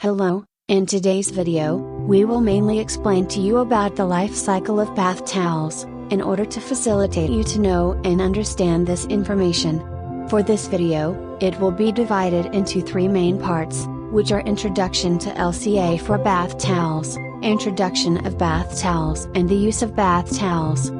Hello, in today's video, we will mainly explain to you about the life cycle of bath towels, in order to facilitate you to know and understand this information. For this video, it will be divided into three main parts, which are Introduction to LCA for bath towels, Introduction of bath towels and the use of bath towels.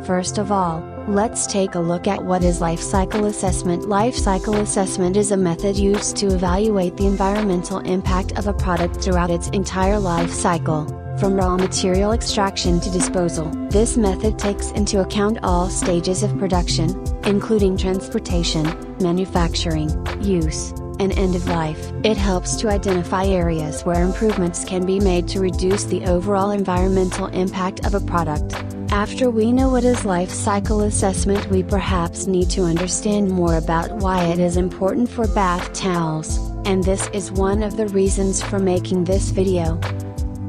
First of all, let's take a look at what is life cycle assessment. Life cycle assessment is a method used to evaluate the environmental impact of a product throughout its entire life cycle, from raw material extraction to disposal. This method takes into account all stages of production, including transportation, manufacturing, use, and end of life. It helps to identify areas where improvements can be made to reduce the overall environmental impact of a product. After we know what is life cycle assessment, we perhaps need to understand more about why it is important for bath towels, and this is one of the reasons for making this video.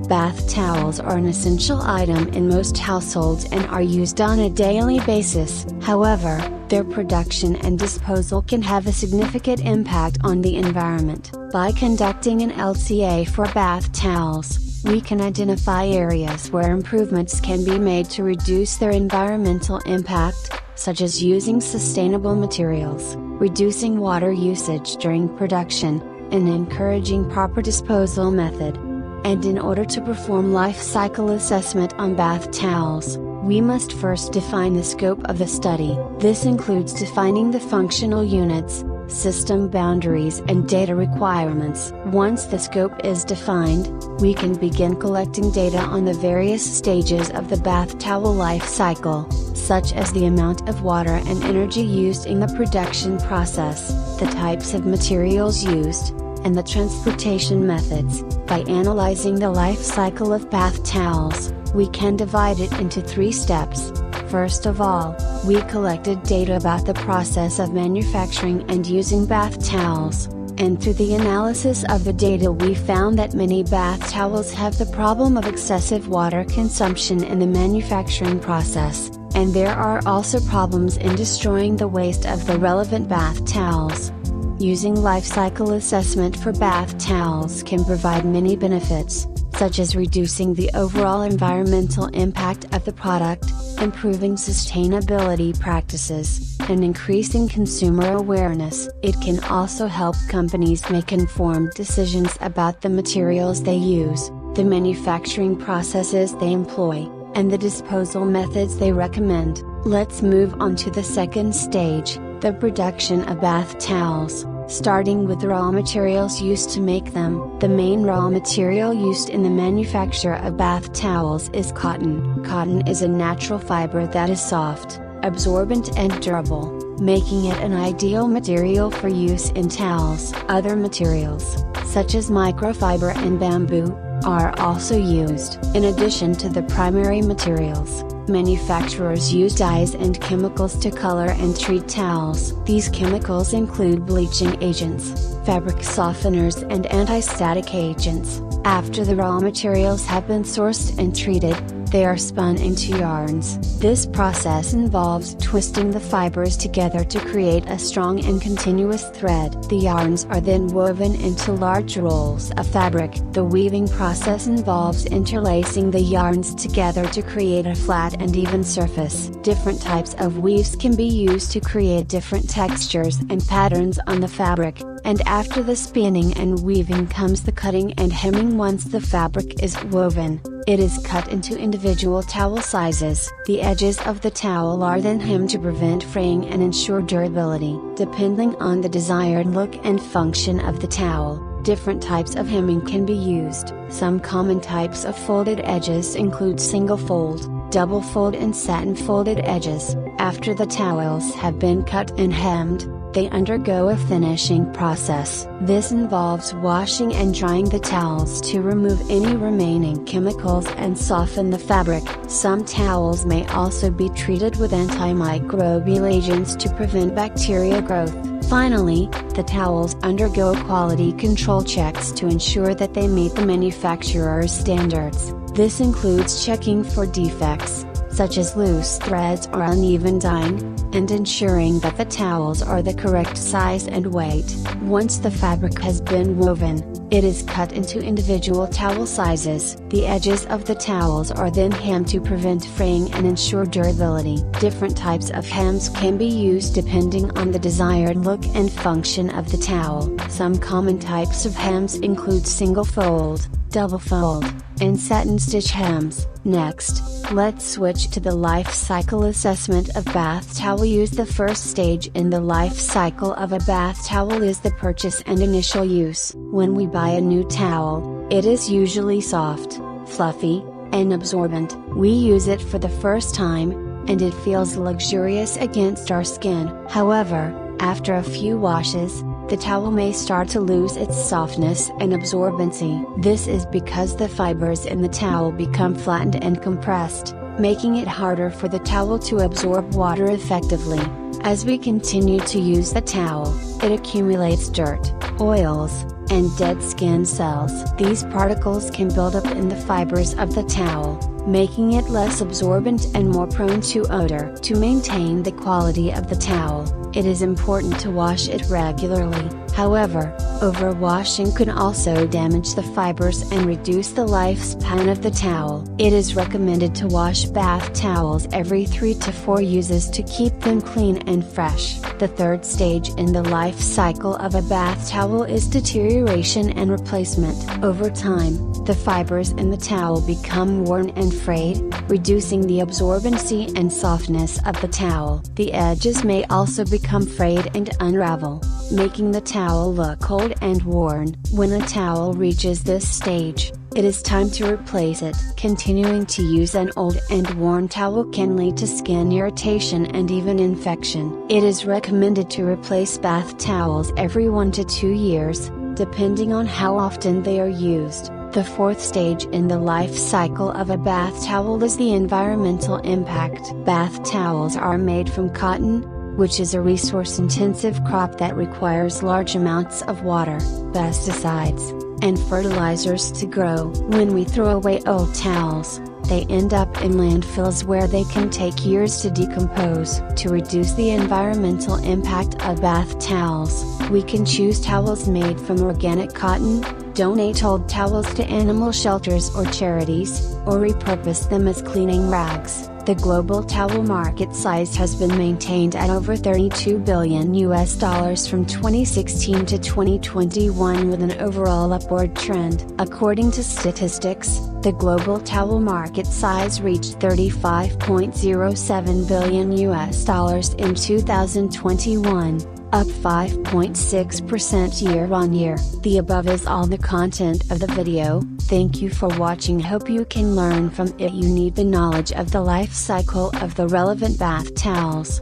Bath towels are an essential item in most households and are used on a daily basis. However, their production and disposal can have a significant impact on the environment. By conducting an LCA for bath towels, we can identify areas where improvements can be made to reduce their environmental impact, such as using sustainable materials, reducing water usage during production, and encouraging proper disposal method. And in order to perform life cycle assessment on bath towels, we must first define the scope of the study. This includes defining the functional units, system boundaries and data requirements. Once the scope is defined, we can begin collecting data on the various stages of the bath towel life cycle, such as the amount of water and energy used in the production process, the types of materials used, and the transportation methods. By analyzing the life cycle of bath towels, we can divide it into three steps. First of all, we collected data about the process of manufacturing and using bath towels, and through the analysis of the data we found that many bath towels have the problem of excessive water consumption in the manufacturing process, and there are also problems in destroying the waste of the relevant bath towels. Using life cycle assessment for bath towels can provide many benefits, such as reducing the overall environmental impact of the product, improving sustainability practices, and increasing consumer awareness. It can also help companies make informed decisions about the materials they use, the manufacturing processes they employ, and the disposal methods they recommend. Let's move on to the second stage, the production of bath towels. Starting with raw materials used to make them. The main raw material used in the manufacture of bath towels is cotton. Cotton is a natural fiber that is soft, absorbent and durable, making it an ideal material for use in towels. Other materials, such as microfiber and bamboo, are also used. In addition to the primary materials, manufacturers use dyes and chemicals to color and treat towels. These chemicals include bleaching agents, fabric softeners and anti-static agents. After the raw materials have been sourced and treated, they are spun into yarns. This process involves twisting the fibers together to create a strong and continuous thread. The yarns are then woven into large rolls of fabric. The weaving process involves interlacing the yarns together to create a flat and even surface. Different types of weaves can be used to create different textures and patterns on the fabric, and after the spinning and weaving comes the cutting and hemming. Once the fabric is woven, it is cut into individual towel sizes. The edges of the towel are then hemmed to prevent fraying and ensure durability. Depending on the desired look and function of the towel, different types of hemming can be used. Some common types of folded edges include single fold, double fold and satin folded edges. After the towels have been cut and hemmed, they undergo a finishing process. This involves washing and drying the towels to remove any remaining chemicals and soften the fabric. Some towels may also be treated with antimicrobial agents to prevent bacteria growth. Finally, the towels undergo quality control checks to ensure that they meet the manufacturer's standards. This includes checking for defects, such as loose threads or uneven dyeing, and ensuring that the towels are the correct size and weight. Once the fabric has been woven, It is cut into individual towel sizes. The edges of the towels are then hemmed to prevent fraying and ensure durability. Different types of hems can be used depending on the desired look and function of the towel. Some common types of hems include single fold, double fold, and satin stitch hems. Next, let's switch to the life cycle assessment of bath towel use. The first stage in the life cycle of a bath towel is the purchase and initial use. When we buy a new towel, it is usually soft, fluffy, and absorbent. We use it for the first time, and it feels luxurious against our skin. However, after a few washes, the towel may start to lose its softness and absorbency. This is because the fibers in the towel become flattened and compressed, making it harder for the towel to absorb water effectively. As we continue to use the towel, it accumulates dirt, oils, and dead skin cells. These particles can build up in the fibers of the towel, making it less absorbent and more prone to odor. To maintain the quality of the towel, it is important to wash it regularly. However, overwashing could also damage the fibers and reduce the lifespan of the towel. It is recommended to wash bath towels every 3 to 4 uses to keep them clean and fresh. The third stage in the life cycle of a bath towel is deterioration and replacement. Over time, the fibers in the towel become worn and frayed, reducing the absorbency and softness of the towel. The edges may also become frayed and unravel, making the towel look old and worn. When a towel reaches this stage, it is time to replace it. Continuing to use an old and worn towel can lead to skin irritation and even infection. It is recommended to replace bath towels every 1 to 2 years, depending on how often they are used. The fourth stage in the life cycle of a bath towel is the environmental impact. Bath towels are made from cotton, which is a resource-intensive crop that requires large amounts of water, pesticides, and fertilizers to grow. When we throw away old towels, they end up in landfills where they can take years to decompose. To reduce the environmental impact of bath towels, we can choose towels made from organic cotton, donate old towels to animal shelters or charities, or repurpose them as cleaning rags. The global towel market size has been maintained at over $32 billion from 2016 to 2021 with an overall upward trend. According to statistics, the global towel market size reached $35.07 billion in 2021. Up 5.6% year-on-year. The above is all the content of the video. Thank you for watching. Hope you can learn from it. You need the knowledge of the life cycle of the relevant bath towels.